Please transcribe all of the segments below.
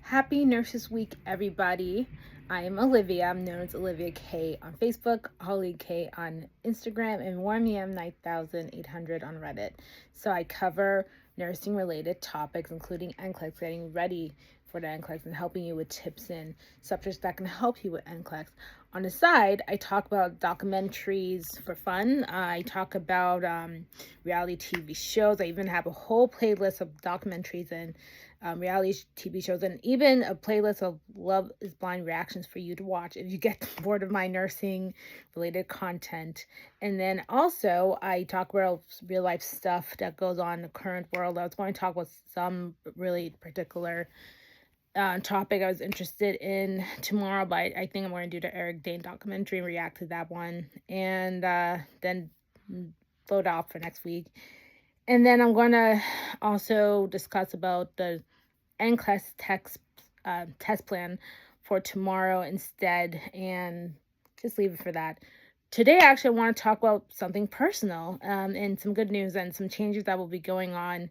Happy Nurses Week, everybody. I am Olivia. I'm known as Olivia K on Facebook, Holly K on Instagram, and WarmEM9800 on Reddit. So I cover nursing related topics, including NCLEX, getting ready for the NCLEX, and helping you with tips and subjects that can help you with NCLEX. On the side, I talk about documentaries for fun. I talk about reality TV shows. I even have a whole playlist of documentaries and reality TV shows, and even a playlist of Love is Blind reactions for you to watch if you get bored of my nursing related content. And then also, I talk about real life stuff that goes on in the current world. I was going to talk about some really particular topic I was interested in tomorrow, but I think I'm going to do the Eric Dane documentary and react to that one, and then load off for next week. And then I'm going to also discuss about the NCLEX test plan for tomorrow instead, and just leave it for that. Today, actually, I want to talk about something personal and some good news and some changes that will be going on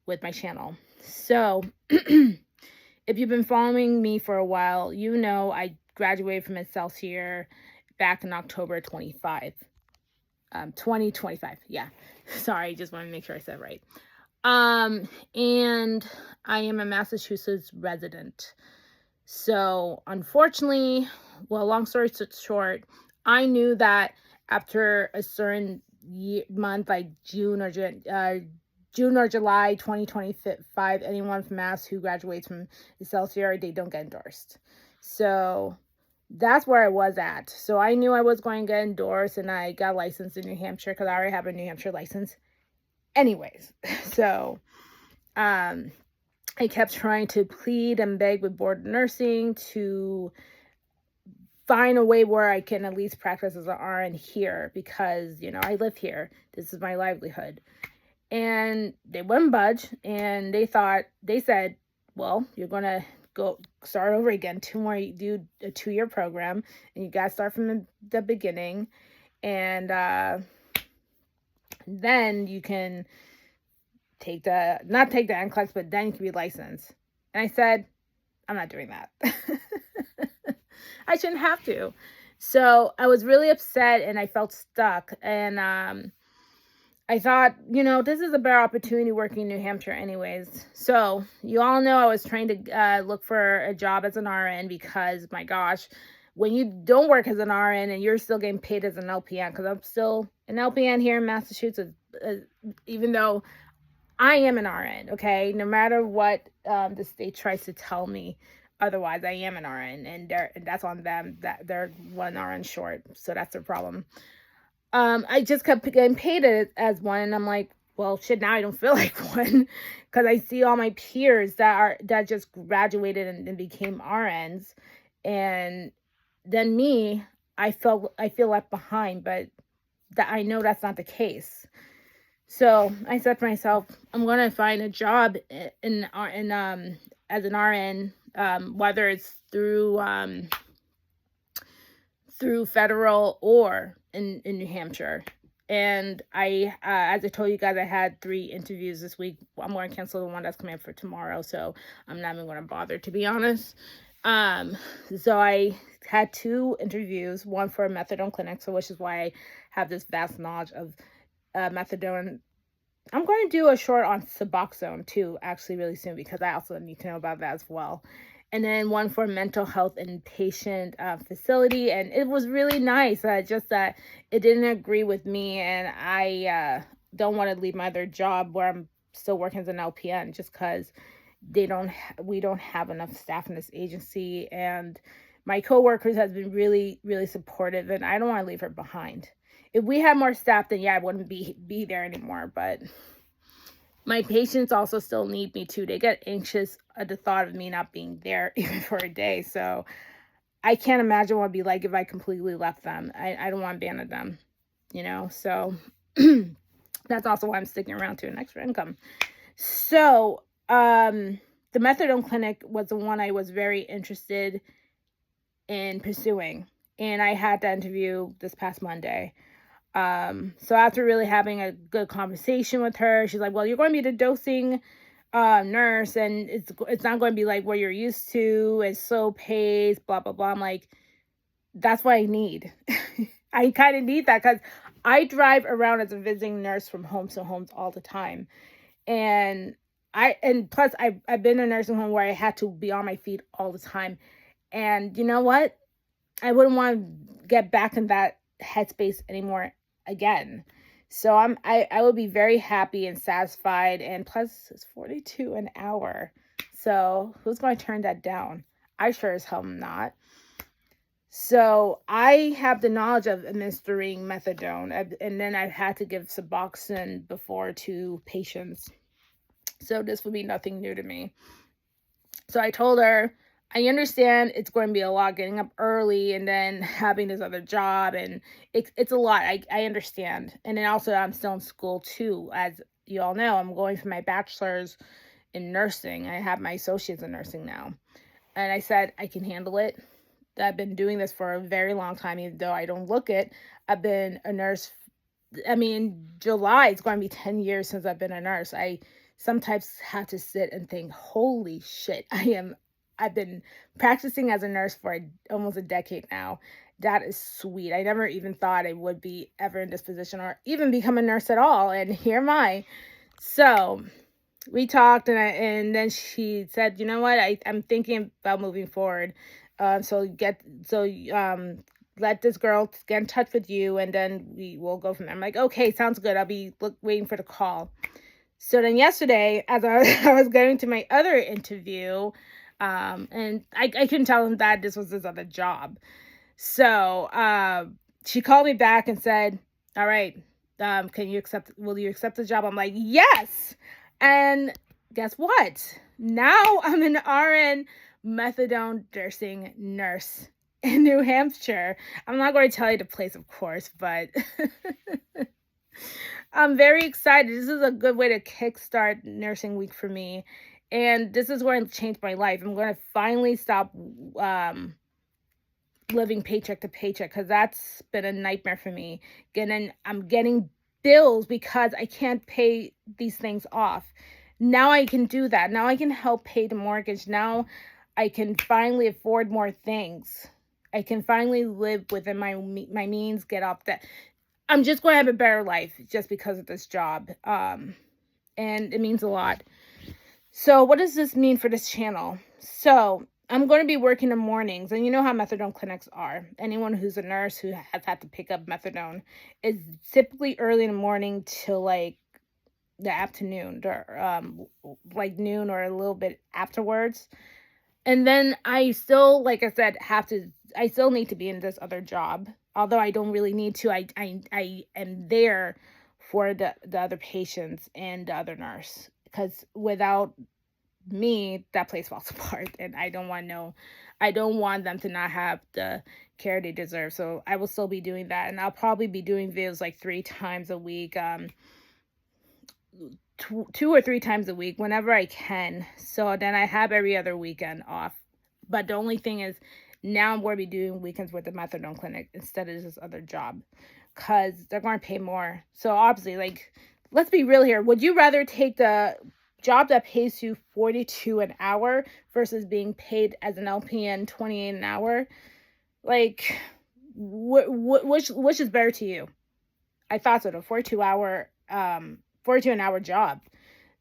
with my channel. So, if you've been following me for a while, you know I graduated from Excelsior back in October 2025. Yeah. Sorry, just want to make sure I said it right. And I am a Massachusetts resident. So unfortunately, well, long story short, I knew that after a certain month, like June or July 2025, anyone from Mass who graduates from Excelsior, they don't get endorsed. So that's where I was at. So I knew I was going to get endorsed, and I got licensed in New Hampshire because I already have a New Hampshire license. Anyways, so I kept trying to plead and beg with Board of Nursing to find a way where I can at least practice as an RN here because, I live here. This is my livelihood. And they wouldn't budge, and they said, well, you're going to go start over again. You do a 2-year program, and you got to start from the beginning. And then you can not take the NCLEX, but then you can be licensed. And I said, I'm not doing that. I shouldn't have to. So I was really upset, and I felt stuck. And I thought, this is a better opportunity working in New Hampshire anyways. So you all know I was trying to look for a job as an RN because, my gosh, when you don't work as an RN and you're still getting paid as an LPN, because I'm still an LPN here in Massachusetts, even though I am an RN, okay? No matter what the state tries to tell me otherwise, I am an RN, and that's on them. That they're one RN short, so that's their problem. I just kept getting paid as one, and I'm like, well, shit, now I don't feel like one because I see all my peers that just graduated and became RNs, and then me, I feel left behind, but I know that's not the case. So I said to myself, I'm going to find a job in as an RN, whether it's through federal or in New Hampshire. And I, as I told you guys, I had 3 interviews this week. I'm going to cancel the one that's coming up for tomorrow, so I'm not even going to bother, to be honest. So I had 2 interviews, one for a methadone clinic, so which is why I have this vast knowledge of methadone. I'm going to do a short on Suboxone too, actually, really soon, because I also need to know about that as well. And then one for mental health inpatient facility, and it was really nice. Just that it didn't agree with me, and I don't want to leave my other job where I'm still working as an LPN just because we don't have enough staff in this agency, and my coworkers has been really, really supportive, and I don't want to leave her behind. If we had more staff, then yeah, I wouldn't be there anymore. But my patients also still need me too. They get anxious at the thought of me not being there even for a day. So I can't imagine what it'd be like if I completely left them. I don't want to abandon them, So that's also why I'm sticking around to an extra income. So the methadone clinic was the one I was very interested in pursuing, and I had that interview this past Monday. So after really having a good conversation with her, she's like, well, you're going to be the dosing nurse, and it's not going to be like what you're used to. It's slow paced, blah blah blah. I'm like, that's what I need. I kind of need that because I drive around as a visiting nurse from homes to homes all the time, and plus I've been in a nursing home where I had to be on my feet all the time, and you know what? I wouldn't want to get back in that headspace anymore again. So I would be very happy and satisfied, and plus it's 42 an hour. So who's going to turn that down? I sure as hell am not. So I have the knowledge of administering methadone, and then I've had to give Suboxone before to patients. So this would be nothing new to me. So I told her, I understand it's going to be a lot getting up early and then having this other job, and it's a lot. I understand. And then also I'm still in school too. As you all know, I'm going for my bachelor's in nursing. I have my associates in nursing now. And I said, I can handle it. I've been doing this for a very long time, even though I don't look it. I've been a nurse. I mean, July, it's going to be 10 years since I've been a nurse. I sometimes have to sit and think, holy shit, I've been practicing as a nurse for almost a decade now. That is sweet. I never even thought I would be ever in this position or even become a nurse at all. And here am I. So we talked, and then she said, you know what, I'm thinking about moving forward. Let this girl get in touch with you, and then we will go from there. I'm like, okay, sounds good. I'll be waiting for the call. So then yesterday, as I was going to my other interview, and I couldn't tell him that this was his other job. So she called me back and said, all right, will you accept the job? I'm like, yes. And guess what? Now I'm an RN methadone nursing nurse in New Hampshire. I'm not going to tell you the place, of course, but I'm very excited. This is a good way to kickstart Nursing Week for me. And this is going to change my life. I'm going to finally stop living paycheck to paycheck, because that's been a nightmare for me. I'm getting bills because I can't pay these things off. Now I can do that. Now I can help pay the mortgage. Now I can finally afford more things. I can finally live within my means, get off that. I'm just going to have a better life just because of this job. And it means a lot. So what does this mean for this channel? So I'm going to be working in the mornings, and you know how methadone clinics are. Anyone who's a nurse who has had to pick up methadone is typically early in the morning till like the afternoon, or like noon or a little bit afterwards. And then I still, like I said, I still need to be in this other job. Although I don't really need to, I am there for the other patients and the other nurse. Because without me, that place falls apart, and I don't want them to not have the care they deserve. So I will still be doing that, and I'll probably be doing videos like 3 times a week, 2 or 3 times a week, whenever I can. So then I have every other weekend off. But the only thing is, now I'm going to be doing weekends with the methadone clinic instead of this other job, because they're going to pay more. So obviously, like, let's be real here. Would you rather take the job that pays you $42 an hour versus being paid as an LPN $28 an hour? Like, which is better to you? I thought so. The 42 an hour job.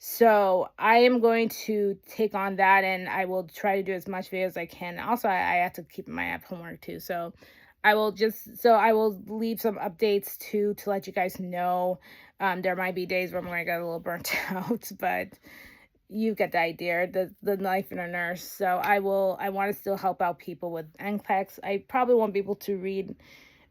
So I am going to take on that, and I will try to do as much video as I can. Also, I have to keep my app homework too. So I will leave some updates to let you guys know. There might be days where I'm going to get a little burnt out, but you get the idea, the life in a nurse. So I want to still help out people with NCLEX. I probably won't be able to read.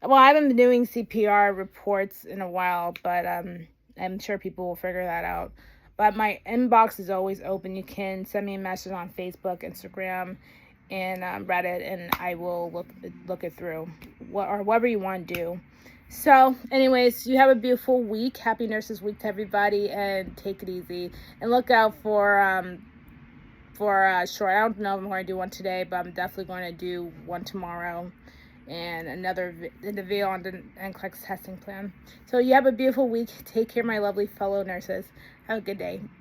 Well, I haven't been doing CPR reports in a while, but I'm sure people will figure that out. But my inbox is always open. You can send me a message on Facebook, Instagram, and Reddit, and I will look it through, or whatever you want to do. So anyways, you have a beautiful week. Happy Nurses Week to everybody, and take it easy. And look out for a short. I don't know if I'm going to do one today, but I'm definitely going to do one tomorrow, and another video on the NCLEX testing plan. So you have a beautiful week. Take care, my lovely fellow nurses. Have a good day.